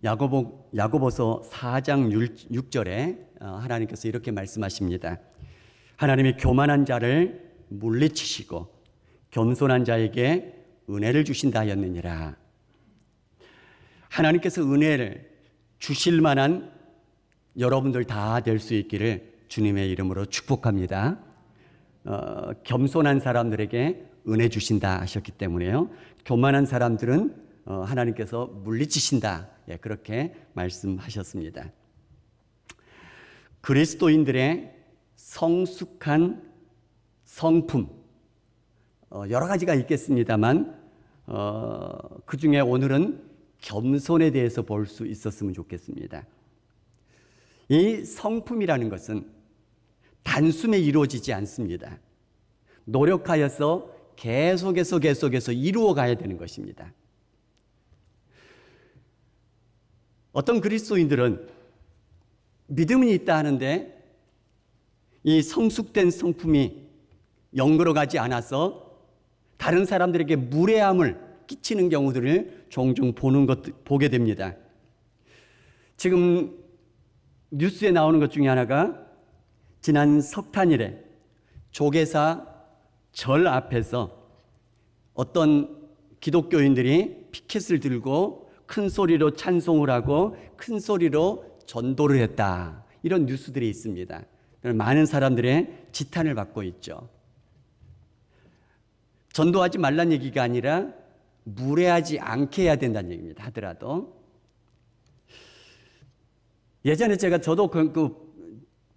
야고보서 4장 6절에 하나님께서 이렇게 말씀하십니다. 하나님이 교만한 자를 물리치시고 겸손한 자에게 은혜를 주신다 하였느니라. 하나님께서 은혜를 주실 만한 여러분들 다 될 수 있기를 주님의 이름으로 축복합니다. 겸손한 사람들에게 은혜 주신다 하셨기 때문에요. 교만한 사람들은 하나님께서 물리치신다. 그렇게 말씀하셨습니다. 그리스도인들의 성숙한 성품, 여러 가지가 있겠습니다만 그 중에 오늘은 겸손에 대해서 볼 수 있었으면 좋겠습니다. 이 성품이라는 것은 단숨에 이루어지지 않습니다. 노력하여서 계속해서 이루어 가야 되는 것입니다. 어떤 그리스도인들은 믿음이 있다 하는데 이 성숙된 성품이 연결어가지 않아서 다른 사람들에게 무례함을 끼치는 경우들을 종종 보게 됩니다. 지금 뉴스에 나오는 것 중에 하나가 지난 석탄일에 조계사 절 앞에서 어떤 기독교인들이 피켓을 들고 큰 소리로 찬송을 하고 큰 소리로 전도를 했다. 이런 뉴스들이 있습니다. 많은 사람들의 지탄을 받고 있죠. 전도하지 말란 얘기가 아니라 무례하지 않게 해야 된다는 얘기입니다. 하더라도 예전에 저도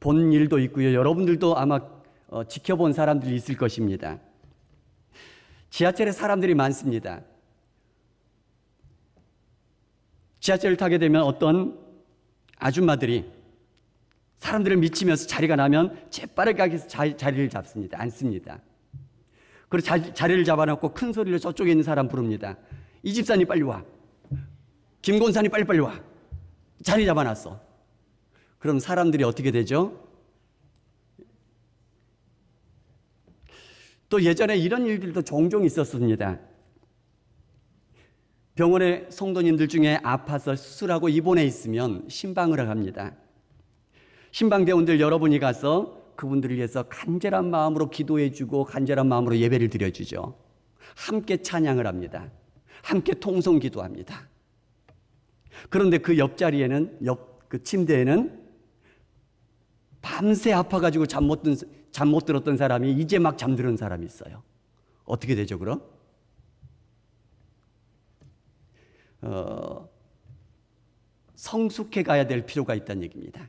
본 일도 있고요. 여러분들도 아마 지켜본 사람들이 있을 것입니다. 지하철에 사람들이 많습니다. 지하철을 타게 되면 어떤 아줌마들이 사람들을 미치면서 자리가 나면 재빠르게 가서 자리를 잡습니다. 앉습니다. 그리고 자리를 잡아놓고 큰 소리로 저쪽에 있는 사람 부릅니다. 이 집사님 빨리 와. 김권사님 빨리 와. 자리 잡아놨어. 그럼 사람들이 어떻게 되죠? 또 예전에 이런 일들도 종종 있었습니다. 병원에 성도님들 중에 아파서 수술하고 입원해 있으면 신방을 합니다. 신방대원들 여러분이 가서 그분들을 위해서 간절한 마음으로 기도해주고 간절한 마음으로 예배를 드려주죠. 함께 찬양을 합니다. 함께 통성기도합니다. 그런데 그 옆자리에는 그 침대에는 밤새 아파가지고 잠 못 들었던 사람이 이제 막 잠드는 사람이 있어요. 어떻게 되죠, 그럼? 성숙해 가야 될 필요가 있다는 얘기입니다.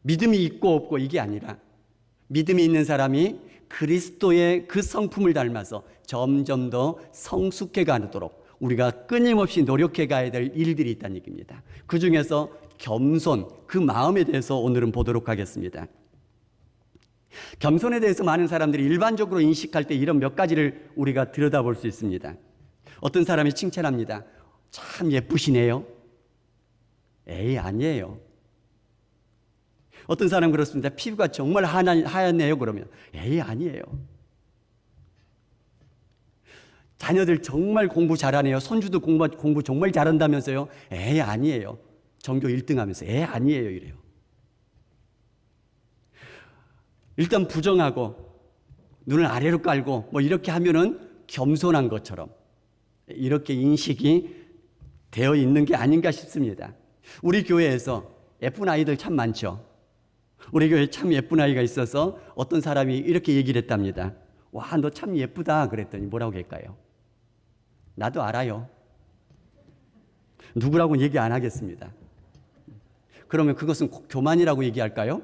믿음이 있고 없고 이게 아니라 믿음이 있는 사람이 그리스도의 그 성품을 닮아서 점점 더 성숙해 가도록 우리가 끊임없이 노력해 가야 될 일들이 있다는 얘기입니다. 그 중에서 겸손, 그 마음에 대해서 오늘은 보도록 하겠습니다. 겸손에 대해서 많은 사람들이 일반적으로 인식할 때 이런 몇 가지를 우리가 들여다볼 수 있습니다. 어떤 사람이 칭찬합니다. 참 예쁘시네요. 에이, 아니에요. 어떤 사람은 그렇습니다. 피부가 정말 하얗네요. 그러면 에이, 아니에요. 자녀들 정말 공부 잘하네요. 손주도 공부 정말 잘한다면서요. 에이, 아니에요. 전교 1등 하면서 에이, 아니에요. 이래요. 일단 부정하고 눈을 아래로 깔고 뭐 이렇게 하면은 겸손한 것처럼 이렇게 인식이 되어 있는 게 아닌가 싶습니다. 우리 교회에서 예쁜 아이들 참 많죠. 우리 교회에 참 예쁜 아이가 있어서 어떤 사람이 이렇게 얘기를 했답니다. 와, 너 참 예쁘다. 그랬더니 뭐라고 할까요? 나도 알아요. 누구라고 얘기 안 하겠습니다. 그러면 그것은 교만이라고 얘기할까요?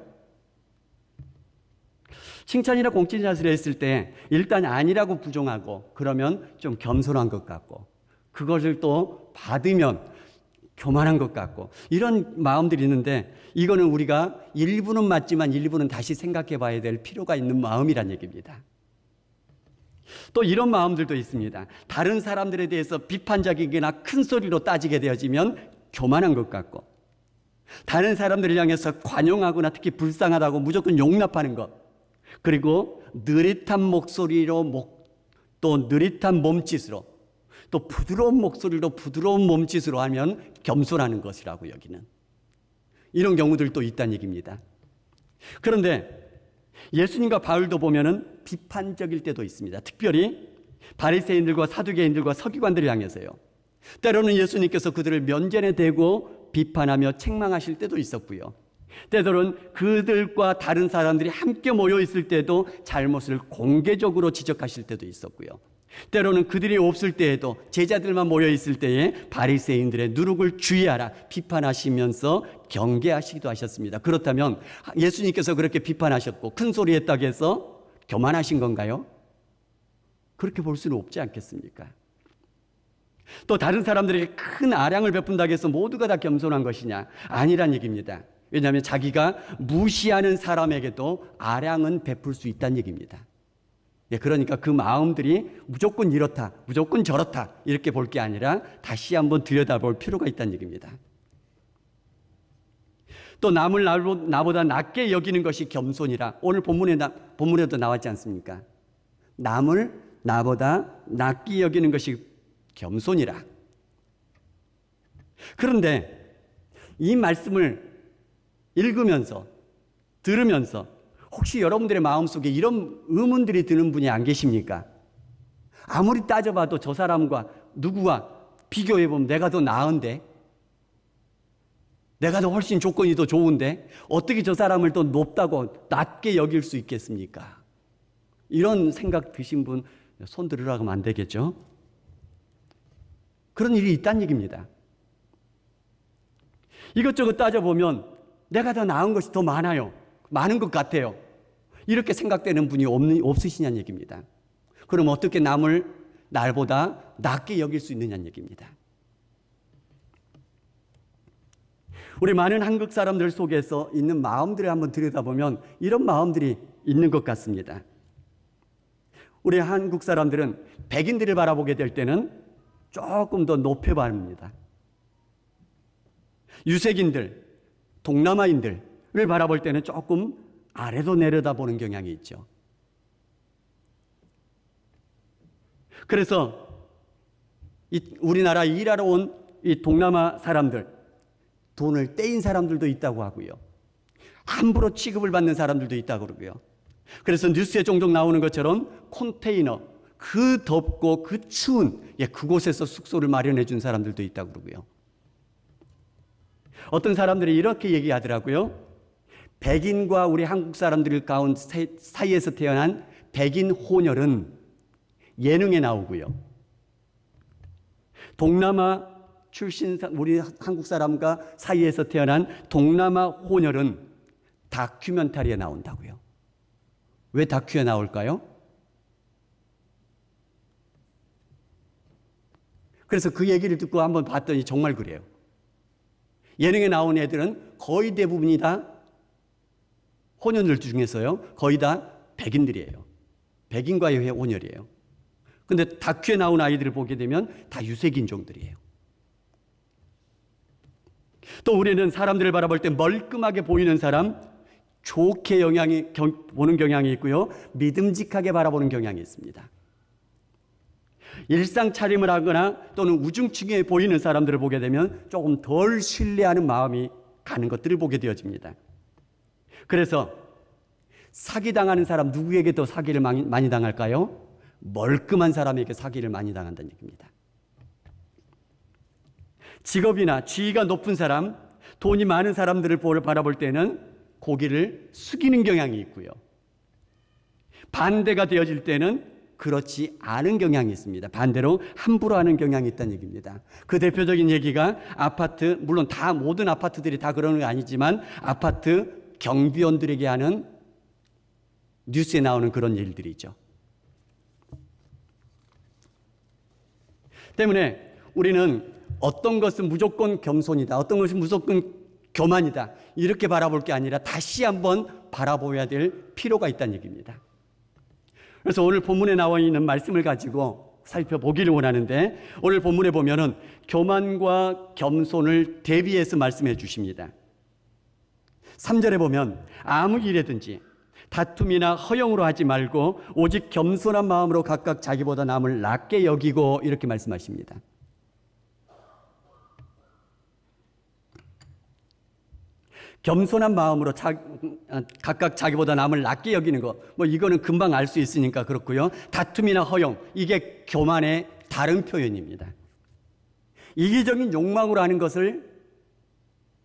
칭찬이나 공칭샷을 했을 때 일단 아니라고 부정하고 그러면 좀 겸손한 것 같고 그것을 또 받으면 교만한 것 같고 이런 마음들이 있는데 이거는 우리가 일부는 맞지만 일부는 다시 생각해 봐야 될 필요가 있는 마음이란 얘기입니다. 또 이런 마음들도 있습니다. 다른 사람들에 대해서 비판적이거나 큰 소리로 따지게 되어지면 교만한 것 같고 다른 사람들을 향해서 관용하거나 특히 불쌍하다고 무조건 용납하는 것 그리고 느릿한 목소리로 또 느릿한 몸짓으로 또 부드러운 목소리로 부드러운 몸짓으로 하면 겸손하는 것이라고 여기는 이런 경우들도 있다는 얘기입니다. 그런데 예수님과 바울도 보면은 비판적일 때도 있습니다. 특별히 바리새인들과 사두개인들과 서기관들을 향해서요. 때로는 예수님께서 그들을 면전에 대고 비판하며 책망하실 때도 있었고요. 때로는 그들과 다른 사람들이 함께 모여 있을 때도 잘못을 공개적으로 지적하실 때도 있었고요. 때로는 그들이 없을 때에도 제자들만 모여 있을 때에 바리새인들의 누룩을 주의하라 비판하시면서 경계하시기도 하셨습니다. 그렇다면 예수님께서 그렇게 비판하셨고 큰 소리 했다고 해서 교만하신 건가요? 그렇게 볼 수는 없지 않겠습니까? 또 다른 사람들에게 큰 아량을 베푼다고 해서 모두가 다 겸손한 것이냐? 아니란 얘기입니다. 왜냐하면 자기가 무시하는 사람에게도 아량은 베풀 수 있다는 얘기입니다. 그러니까 그 마음들이 무조건 이렇다, 무조건 저렇다 이렇게 볼 게 아니라 다시 한번 들여다볼 필요가 있다는 얘기입니다. 또 남을 나보다 낮게 여기는 것이 겸손이라 오늘 본문에도 나왔지 않습니까? 남을 나보다 낮게 여기는 것이 겸손이라. 그런데 이 말씀을 읽으면서 들으면서 혹시 여러분들의 마음속에 이런 의문들이 드는 분이 안 계십니까? 아무리 따져봐도 저 사람과 누구와 비교해보면 내가 더 나은데, 내가 더 훨씬 조건이 더 좋은데 어떻게 저 사람을 더 높다고 낮게 여길 수 있겠습니까? 이런 생각 드신 분 손 들으라고 하면 안 되겠죠? 그런 일이 있다는 얘기입니다. 이것저것 따져보면 내가 더 나은 것이 더 많아요. 많은 것 같아요. 이렇게 생각되는 분이 없으시냐는 얘기입니다. 그럼 어떻게 남을 날보다 낮게 여길 수 있느냐는 얘기입니다. 우리 많은 한국 사람들 속에서 있는 마음들을 한번 들여다보면 이런 마음들이 있는 것 같습니다. 우리 한국 사람들은 백인들을 바라보게 될 때는 조금 더 높여 봅니다. 유색인들, 동남아인들을 바라볼 때는 조금 아래로 내려다보는 경향이 있죠. 그래서 우리나라 일하러 온 이 동남아 사람들, 돈을 떼인 사람들도 있다고 하고요. 함부로 취급을 받는 사람들도 있다고 그러고요. 그래서 뉴스에 종종 나오는 것처럼 컨테이너, 그 덥고 그 추운 그곳에서 숙소를 마련해 준 사람들도 있다고 그러고요. 어떤 사람들이 이렇게 얘기하더라고요. 백인과 우리 한국 사람들 가운데 사이에서 태어난 백인 혼혈은 예능에 나오고요. 동남아 출신 우리 한국 사람과 사이에서 태어난 동남아 혼혈은 다큐멘터리에 나온다고요. 왜 다큐에 나올까요? 그래서 그 얘기를 듣고 한번 봤더니 정말 그래요. 예능에 나온 애들은 거의 대부분이 다 혼혈들 중에서요. 거의 다 백인들이에요. 백인과의 혼혈이에요. 근데 다큐에 나온 아이들을 보게 되면 다 유색인종들이에요. 또 우리는 사람들을 바라볼 때 멀끔하게 보이는 사람, 좋게 보는 경향이 있고요. 믿음직하게 바라보는 경향이 있습니다. 일상 차림을 하거나 또는 우중충해 보이는 사람들을 보게 되면 조금 덜 신뢰하는 마음이 가는 것들을 보게 되어집니다. 그래서 사기당하는 사람 누구에게 더 사기를 많이 당할까요? 멀끔한 사람에게 사기를 많이 당한다는 얘기입니다. 직업이나 지위가 높은 사람, 돈이 많은 사람들을 바라볼 때는 고개를 숙이는 경향이 있고요. 반대가 되어질 때는 그렇지 않은 경향이 있습니다. 반대로 함부로 하는 경향이 있다는 얘기입니다. 그 대표적인 얘기가 아파트, 물론 다 모든 아파트들이 다 그러는 게 아니지만 아파트 경비원들에게 하는 뉴스에 나오는 그런 일들이죠. 때문에 우리는 어떤 것은 무조건 겸손이다, 어떤 것은 무조건 교만이다 이렇게 바라볼 게 아니라 다시 한번 바라보아야 될 필요가 있다는 얘기입니다. 그래서 오늘 본문에 나와 있는 말씀을 가지고 살펴보기를 원하는데 오늘 본문에 보면은 교만과 겸손을 대비해서 말씀해 주십니다. 3절에 보면 아무 일에든지 다툼이나 허영으로 하지 말고 오직 겸손한 마음으로 각각 자기보다 남을 낮게 여기고 이렇게 말씀하십니다. 겸손한 마음으로 각각 자기보다 남을 낮게 여기는 것, 이거는 금방 알 수 있으니까 그렇고요. 다툼이나 허영, 이게 교만의 다른 표현입니다. 이기적인 욕망으로 하는 것을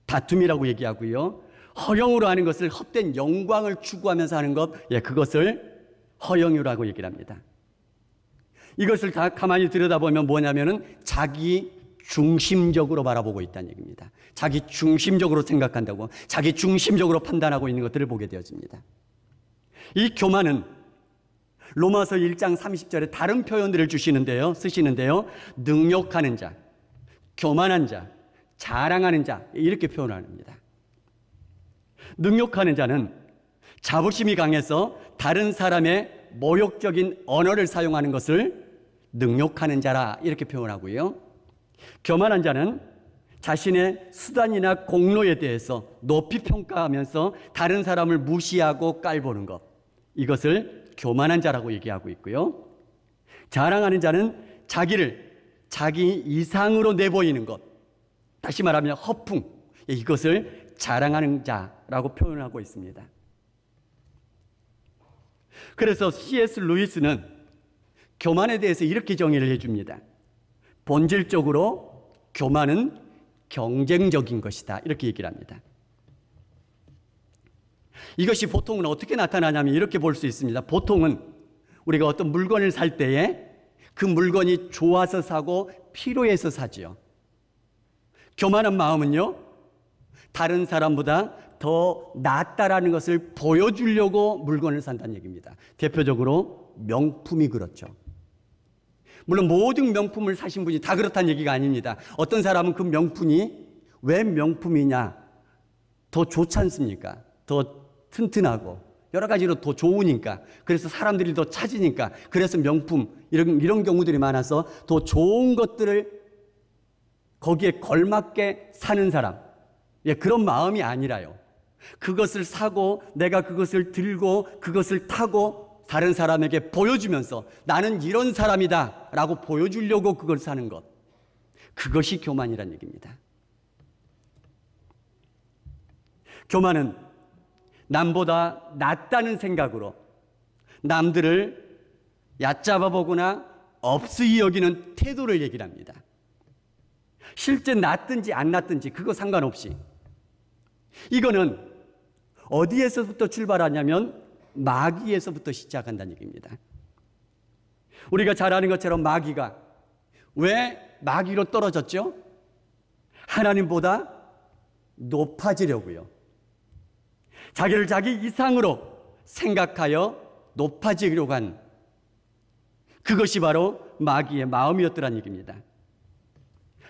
다툼이라고 얘기하고요. 허영으로 하는 것을 헛된 영광을 추구하면서 하는 것, 그것을 허영이라고 얘기를 합니다. 이것을 다 가만히 들여다보면 뭐냐면은 자기 중심적으로 바라보고 있다는 얘기입니다. 자기 중심적으로 생각한다고, 자기 중심적으로 판단하고 있는 것들을 보게 되어집니다. 이 교만은 로마서 1장 30절에 다른 표현들을 쓰시는데요. 능욕하는 자, 교만한 자, 자랑하는 자, 이렇게 표현합니다. 능욕하는 자는 자부심이 강해서 다른 사람의 모욕적인 언어를 사용하는 것을 능욕하는 자라 이렇게 표현하고요. 교만한 자는 자신의 수단이나 공로에 대해서 높이 평가하면서 다른 사람을 무시하고 깔보는 것, 이것을 교만한 자라고 얘기하고 있고요. 자랑하는 자는 자기를 자기 이상으로 내보이는 것, 다시 말하면 허풍, 이것을 자랑하는 자라고 표현하고 있습니다. 그래서 C.S. 루이스는 교만에 대해서 이렇게 정의를 해줍니다. 본질적으로 교만은 경쟁적인 것이다, 이렇게 얘기를 합니다. 이것이 보통은 어떻게 나타나냐면 이렇게 볼 수 있습니다. 보통은 우리가 어떤 물건을 살 때에 그 물건이 좋아서 사고 필요해서 사지요. 교만한 마음은요, 다른 사람보다 더 낫다라는 것을 보여주려고 물건을 산다는 얘기입니다. 대표적으로 명품이 그렇죠. 물론 모든 명품을 사신 분이 다 그렇다는 얘기가 아닙니다. 어떤 사람은 그 명품이 왜 명품이냐, 더 좋지 않습니까? 더 튼튼하고 여러 가지로 더 좋으니까, 그래서 사람들이 더 찾으니까, 그래서 명품, 이런 경우들이 많아서 더 좋은 것들을 거기에 걸맞게 사는 사람, 그런 마음이 아니라요. 그것을 사고 내가 그것을 들고 그것을 타고 다른 사람에게 보여주면서 나는 이런 사람이다 라고 보여주려고 그걸 사는 것, 그것이 교만이란 얘기입니다. 교만은 남보다 낫다는 생각으로 남들을 얕잡아 보거나 없이 여기는 태도를 얘기를 합니다. 실제 낫든지 안 낫든지 그거 상관없이, 이거는 어디에서부터 출발하냐면 마귀에서부터 시작한다는 얘기입니다. 우리가 잘 아는 것처럼 마귀가 왜 마귀로 떨어졌죠? 하나님보다 높아지려고요. 자기를 자기 이상으로 생각하여 높아지려고 한, 그것이 바로 마귀의 마음이었더란 얘기입니다.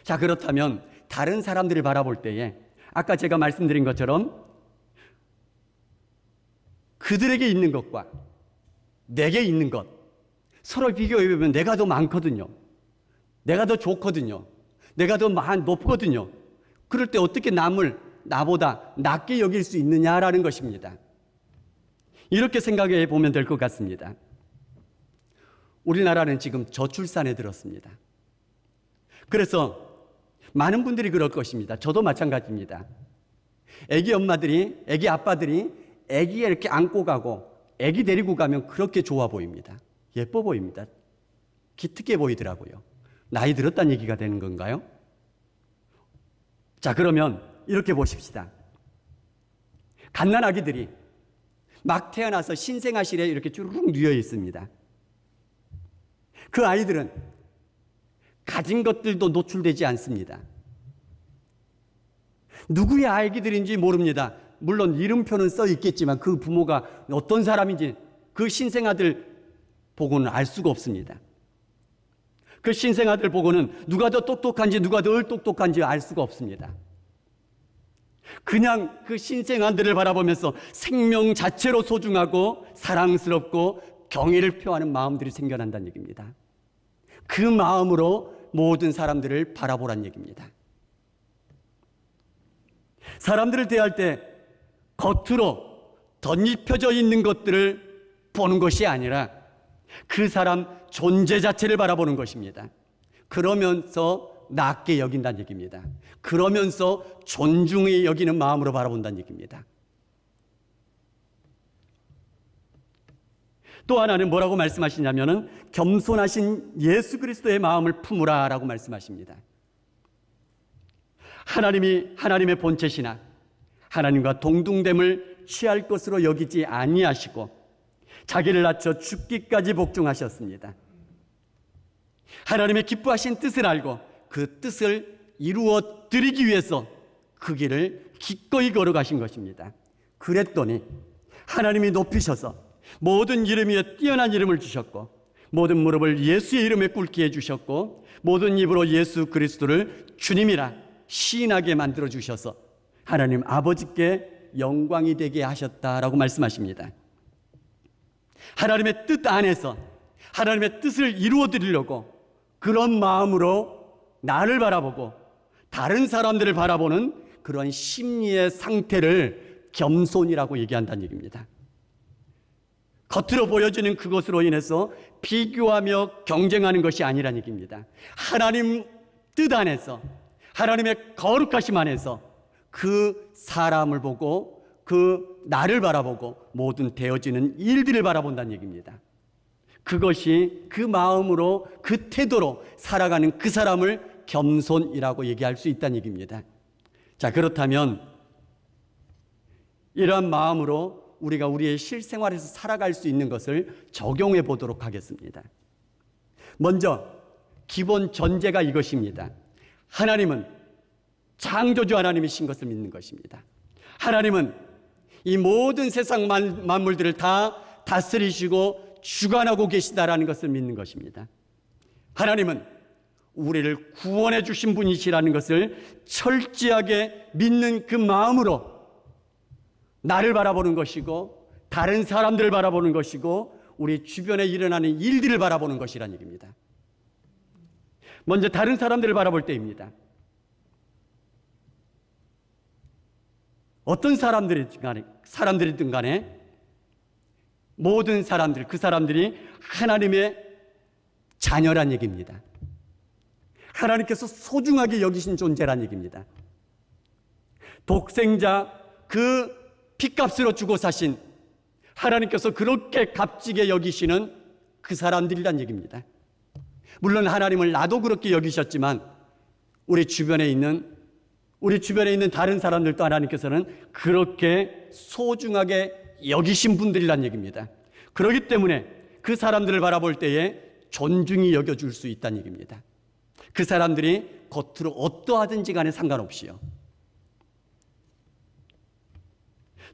자, 그렇다면 다른 사람들을 바라볼 때에 아까 제가 말씀드린 것처럼 그들에게 있는 것과 내게 있는 것 서로 비교해보면 내가 더 많거든요. 내가 더 좋거든요. 내가 더 높거든요. 그럴 때 어떻게 남을 나보다 낮게 여길 수 있느냐라는 것입니다. 이렇게 생각해 보면 될 것 같습니다. 우리나라는 지금 저출산에 들었습니다. 그래서 많은 분들이 그럴 것입니다. 저도 마찬가지입니다. 애기 엄마들이, 애기 아빠들이 애기에 이렇게 안고 가고 애기 데리고 가면 그렇게 좋아 보입니다. 예뻐 보입니다. 기특해 보이더라고요. 나이 들었다는 얘기가 되는 건가요? 자, 그러면 이렇게 보십시다. 갓난아기들이 막 태어나서 신생아실에 이렇게 쭈르륵 누워 있습니다. 그 아이들은 가진 것들도 노출되지 않습니다. 누구의 아기들인지 모릅니다. 물론 이름표는 써 있겠지만 그 부모가 어떤 사람인지 그 신생아들 보고는 알 수가 없습니다. 그 신생아들 보고는 누가 더 똑똑한지 누가 덜 똑똑한지 알 수가 없습니다. 그냥 그 신생아들을 바라보면서 생명 자체로 소중하고 사랑스럽고 경의를 표하는 마음들이 생겨난다는 얘기입니다. 그 마음으로 모든 사람들을 바라보란 얘기입니다. 사람들을 대할 때 겉으로 덧입혀져 있는 것들을 보는 것이 아니라 그 사람 존재 자체를 바라보는 것입니다. 그러면서 낮게 여긴다는 얘기입니다. 그러면서 존중히 여기는 마음으로 바라본다는 얘기입니다. 또 하나는 뭐라고 말씀하시냐면은 겸손하신 예수 그리스도의 마음을 품으라라고 말씀하십니다. 하나님의 본체시나 하나님과 동등됨을 취할 것으로 여기지 아니하시고 자기를 낮춰 죽기까지 복종하셨습니다. 하나님의 기뻐하신 뜻을 알고 그 뜻을 이루어 드리기 위해서 그 길을 기꺼이 걸어가신 것입니다. 그랬더니 하나님이 높이셔서 모든 이름 위에 뛰어난 이름을 주셨고 모든 무릎을 예수의 이름에 꿇게 해주셨고 모든 입으로 예수 그리스도를 주님이라 시인하게 만들어 주셔서 하나님 아버지께 영광이 되게 하셨다라고 말씀하십니다. 하나님의 뜻 안에서 하나님의 뜻을 이루어 드리려고 그런 마음으로 나를 바라보고 다른 사람들을 바라보는 그런 심리의 상태를 겸손이라고 얘기한다는 얘기입니다. 겉으로 보여지는 그것으로 인해서 비교하며 경쟁하는 것이 아니라는 얘기입니다. 하나님 뜻 안에서 하나님의 거룩하심 안에서 그 사람을 보고 그 나를 바라보고 모든 되어지는 일들을 바라본다는 얘기입니다. 그것이 그 마음으로 그 태도로 살아가는 그 사람을 겸손이라고 얘기할 수 있다는 얘기입니다. 자, 그렇다면 이러한 마음으로 우리가 우리의 실생활에서 살아갈 수 있는 것을 적용해 보도록 하겠습니다. 먼저 기본 전제가 이것입니다. 하나님은 창조주 하나님이신 것을 믿는 것입니다. 하나님은 이 모든 세상 만물들을 다 다스리시고 주관하고 계시다라는 것을 믿는 것입니다. 하나님은 우리를 구원해 주신 분이시라는 것을 철저하게 믿는 그 마음으로 나를 바라보는 것이고 다른 사람들을 바라보는 것이고 우리 주변에 일어나는 일들을 바라보는 것이라는 얘기입니다. 먼저 다른 사람들을 바라볼 때입니다. 어떤 사람들이든 간에 모든 사람들, 그 사람들이 하나님의 자녀란 얘기입니다. 하나님께서 소중하게 여기신 존재란 얘기입니다. 독생자 그 핏값으로 주고 사신 하나님께서 그렇게 값지게 여기시는 그 사람들이란 얘기입니다. 물론 하나님을 나도 그렇게 여기셨지만 우리 주변에 있는 다른 사람들도 하나님께서는 그렇게 소중하게 여기신 분들이란 얘기입니다. 그렇기 때문에 그 사람들을 바라볼 때에 존중이 여겨줄 수 있다는 얘기입니다. 그 사람들이 겉으로 어떠하든지 간에 상관없이요.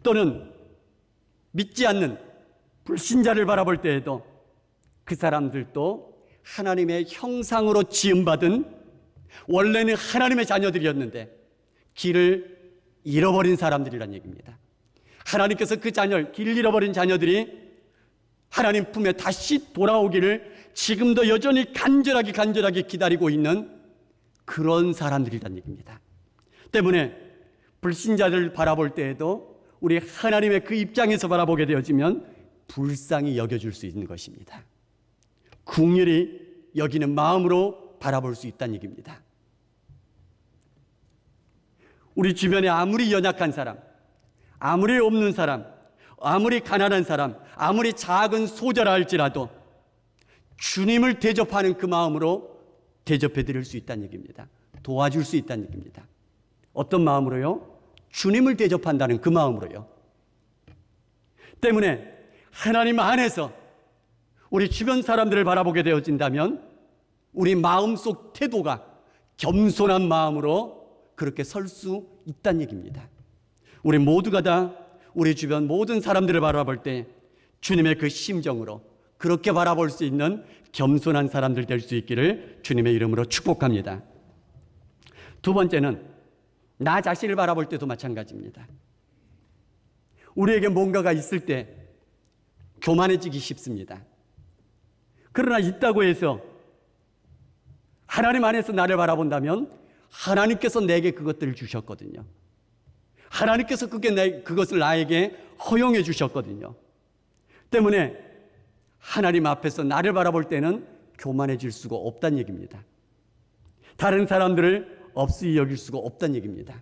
또는 믿지 않는 불신자를 바라볼 때에도 그 사람들도 하나님의 형상으로 지음받은 원래는 하나님의 자녀들이었는데 길을 잃어버린 사람들이란 얘기입니다. 하나님께서 그 길 잃어버린 자녀들이 하나님 품에 다시 돌아오기를 지금도 여전히 간절하게 기다리고 있는 그런 사람들이란 얘기입니다. 때문에 불신자들을 바라볼 때에도 우리 하나님의 그 입장에서 바라보게 되어지면 불쌍히 여겨줄 수 있는 것입니다. 긍휼히 여기는 마음으로 바라볼 수 있다는 얘기입니다. 우리 주변에 아무리 연약한 사람, 아무리 없는 사람, 아무리 가난한 사람, 아무리 작은 소자라 할지라도 주님을 대접하는 그 마음으로 대접해 드릴 수 있다는 얘기입니다. 도와줄 수 있다는 얘기입니다. 어떤 마음으로요? 주님을 대접한다는 그 마음으로요. 때문에 하나님 안에서 우리 주변 사람들을 바라보게 되어진다면 우리 마음속 태도가 겸손한 마음으로 그렇게 설 수 있다는 얘기입니다. 우리 모두가 다 우리 주변 모든 사람들을 바라볼 때 주님의 그 심정으로 그렇게 바라볼 수 있는 겸손한 사람들 될 수 있기를 주님의 이름으로 축복합니다. 두 번째는 나 자신을 바라볼 때도 마찬가지입니다. 우리에게 뭔가가 있을 때 교만해지기 쉽습니다. 그러나 있다고 해서 하나님 안에서 나를 바라본다면 하나님께서 내게 그것들을 주셨거든요. 하나님께서 그것을 나에게 허용해 주셨거든요. 때문에 하나님 앞에서 나를 바라볼 때는 교만해질 수가 없다는 얘기입니다. 다른 사람들을 없이 여길 수가 없다는 얘기입니다.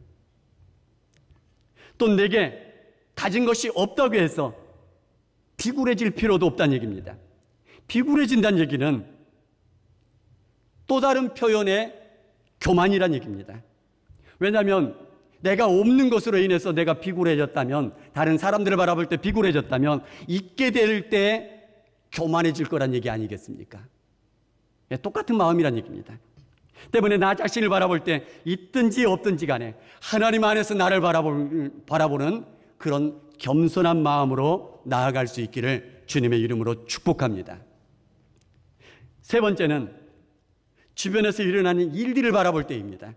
또 내게 가진 것이 없다고 해서 비굴해질 필요도 없다는 얘기입니다. 비굴해진다는 얘기는 또 다른 표현의 교만이란 얘기입니다. 왜냐하면 내가 없는 것으로 인해서 내가 비굴해졌다면, 다른 사람들을 바라볼 때 비굴해졌다면 있게 될 때 교만해질 거란 얘기 아니겠습니까? 똑같은 마음이란 얘기입니다. 때문에 나 자신을 바라볼 때 있든지 없든지 간에 하나님 안에서 나를 바라보는 그런 겸손한 마음으로 나아갈 수 있기를 주님의 이름으로 축복합니다. 세 번째는 주변에서 일어나는 일들을 바라볼 때입니다.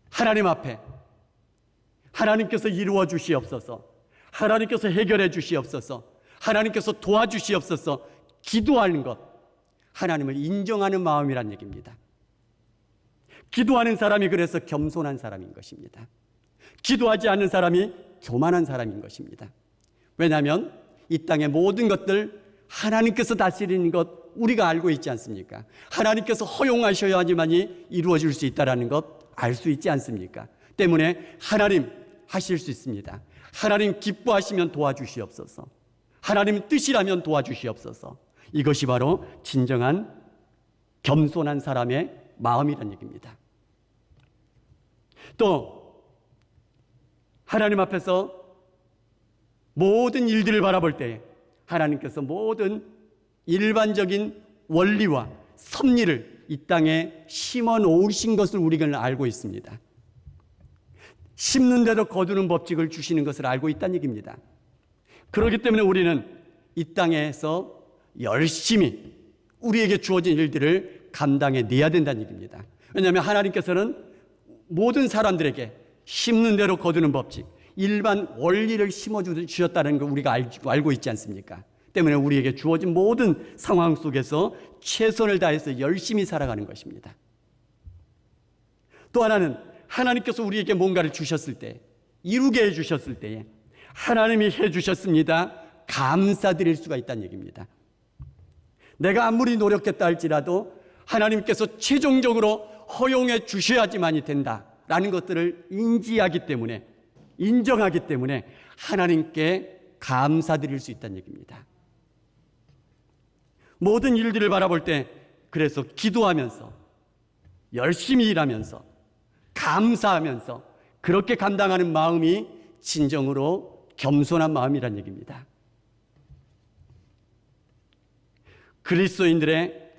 하나님 앞에 하나님께서 이루어 주시옵소서, 하나님께서 해결해 주시옵소서, 하나님께서 도와주시옵소서 기도하는 것, 하나님을 인정하는 마음이란 얘기입니다. 기도하는 사람이 그래서 겸손한 사람인 것입니다. 기도하지 않는 사람이 교만한 사람인 것입니다. 왜냐하면 이 땅의 모든 것들 하나님께서 다스리는 것 우리가 알고 있지 않습니까? 하나님께서 허용하셔야지만이 이루어질 수 있다는 것 알 수 있지 않습니까? 때문에 하나님 하실 수 있습니다. 하나님 기뻐하시면 도와주시옵소서, 하나님 뜻이라면 도와주시옵소서. 이것이 바로 진정한 겸손한 사람의 마음이라는 얘기입니다. 또 하나님 앞에서 모든 일들을 바라볼 때 하나님께서 모든 일반적인 원리와 섭리를 이 땅에 심어 놓으신 것을 우리가 알고 있습니다. 심는 대로 거두는 법칙을 주시는 것을 알고 있다는 얘기입니다. 그렇기 때문에 우리는 이 땅에서 열심히 우리에게 주어진 일들을 감당해내야 된다는 얘기입니다. 왜냐하면 하나님께서는 모든 사람들에게 심는 대로 거두는 법칙, 일반 원리를 심어주셨다는 걸 우리가 알고 있지 않습니까? 때문에 우리에게 주어진 모든 상황 속에서 최선을 다해서 열심히 살아가는 것입니다. 또 하나는 하나님께서 우리에게 뭔가를 주셨을 때, 이루게 해주셨을 때에 하나님이 해주셨습니다, 감사드릴 수가 있다는 얘기입니다. 내가 아무리 노력했다 할지라도 하나님께서 최종적으로 허용해 주셔야지만이 된다라는 것들을 인지하기 때문에, 인정하기 때문에 하나님께 감사드릴 수 있다는 얘기입니다. 모든 일들을 바라볼 때 그래서 기도하면서 열심히 일하면서 감사하면서 그렇게 감당하는 마음이 진정으로 겸손한 마음이란 얘기입니다. 그리스도인들의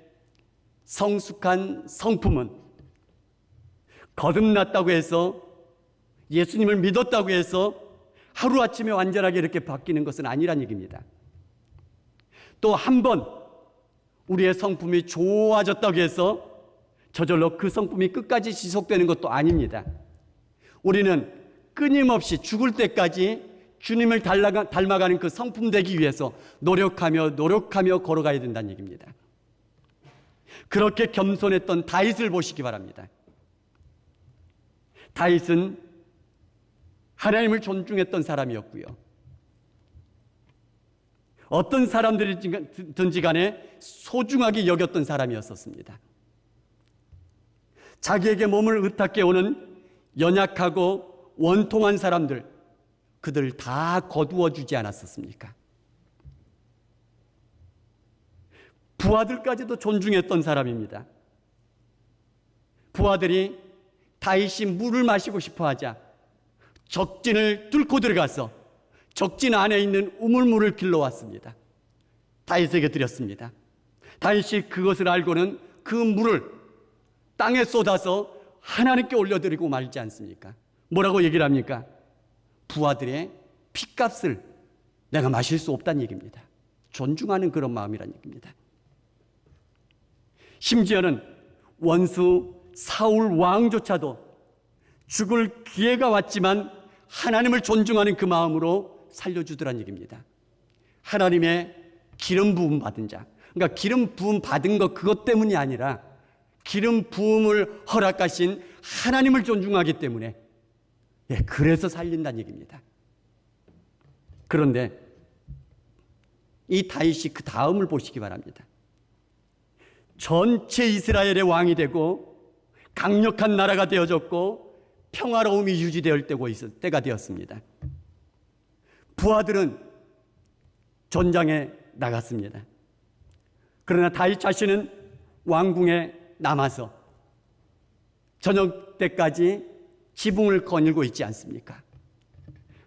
성숙한 성품은 거듭났다고 해서, 예수님을 믿었다고 해서 하루아침에 완전하게 이렇게 바뀌는 것은 아니란 얘기입니다. 또 한 번 우리의 성품이 좋아졌다고 해서 저절로 그 성품이 끝까지 지속되는 것도 아닙니다. 우리는 끊임없이 죽을 때까지 주님을 닮아가는 그 성품 되기 위해서 노력하며 걸어가야 된다는 얘기입니다. 그렇게 겸손했던 다윗을 보시기 바랍니다. 다윗은 하나님을 존중했던 사람이었고요, 어떤 사람들이든지 간에 소중하게 여겼던 사람이었었습니다. 자기에게 몸을 의탁해 오는 연약하고 원통한 사람들, 그들 다 거두어 주지 않았었습니까? 부하들까지도 존중했던 사람입니다. 부하들이 다윗이 물을 마시고 싶어 하자 적진을 뚫고 들어가서 적진 안에 있는 우물물을 길러왔습니다. 다윗에게 드렸습니다. 다윗이 그것을 알고는 그 물을 땅에 쏟아서 하나님께 올려드리고 말지 않습니까? 뭐라고 얘기를 합니까? 부하들의 핏값을 내가 마실 수 없다는 얘기입니다. 존중하는 그런 마음이란 얘기입니다. 심지어는 원수 사울 왕조차도 죽을 기회가 왔지만 하나님을 존중하는 그 마음으로 살려주더란 얘기입니다. 하나님의 기름 부음 받은 자, 그러니까 기름 부음 받은 것 그것 때문이 아니라 기름 부음을 허락하신 하나님을 존중하기 때문에 예, 그래서 살린다는 얘기입니다. 그런데 이 다윗이 그 다음을 보시기 바랍니다. 전체 이스라엘의 왕이 되고 강력한 나라가 되어졌고 평화로움이 유지될 때가 되었습니다. 부하들은 전장에 나갔습니다. 그러나 다윗 자신은 왕궁에 남아서 저녁 때까지 지붕을 거닐고 있지 않습니까?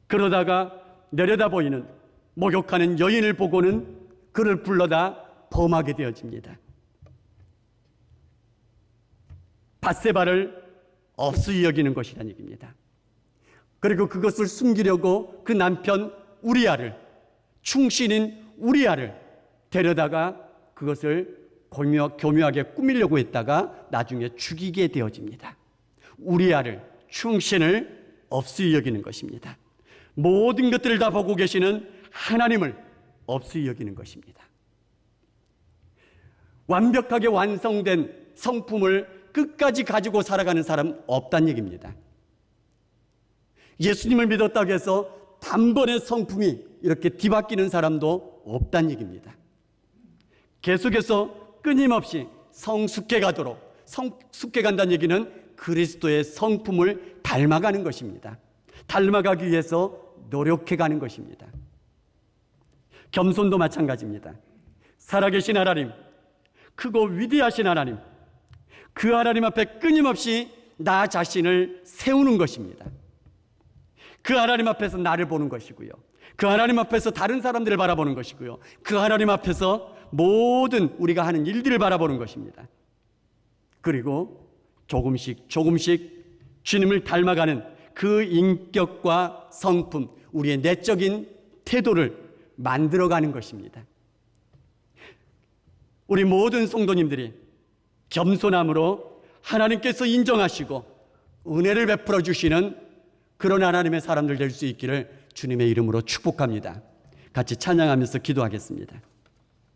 그러다가 내려다 보이는 목욕하는 여인을 보고는 그를 불러다 범하게 되어집니다. 밧세바를 없이 여기는 것이라는 얘기입니다. 그리고 그것을 숨기려고 그 남편 우리아를, 충신인 우리아를 데려다가 그것을 교묘하게 꾸미려고 했다가 나중에 죽이게 되어집니다. 우리아를, 충신을 없이 여기는 것입니다. 모든 것들을 다 보고 계시는 하나님을 없이 여기는 것입니다. 완벽하게 완성된 성품을 끝까지 가지고 살아가는 사람 없다는 얘기입니다. 예수님을 믿었다고 해서 단번에 성품이 이렇게 뒤바뀌는 사람도 없다는 얘기입니다. 계속해서 끊임없이 성숙해 가도록, 성숙해 간다는 얘기는 그리스도의 성품을 닮아가는 것입니다. 닮아가기 위해서 노력해 가는 것입니다. 겸손도 마찬가지입니다. 살아계신 하나님, 크고 위대하신 하나님, 그 하나님 앞에 끊임없이 나 자신을 세우는 것입니다. 그 하나님 앞에서 나를 보는 것이고요. 그 하나님 앞에서 다른 사람들을 바라보는 것이고요. 그 하나님 앞에서 모든 우리가 하는 일들을 바라보는 것입니다. 그리고 조금씩 주님을 닮아가는 그 인격과 성품, 우리의 내적인 태도를 만들어가는 것입니다. 우리 모든 성도님들이 겸손함으로 하나님께서 인정하시고 은혜를 베풀어 주시는 그런 하나님의 사람들 될 수 있기를 주님의 이름으로 축복합니다. 같이 찬양하면서 기도하겠습니다.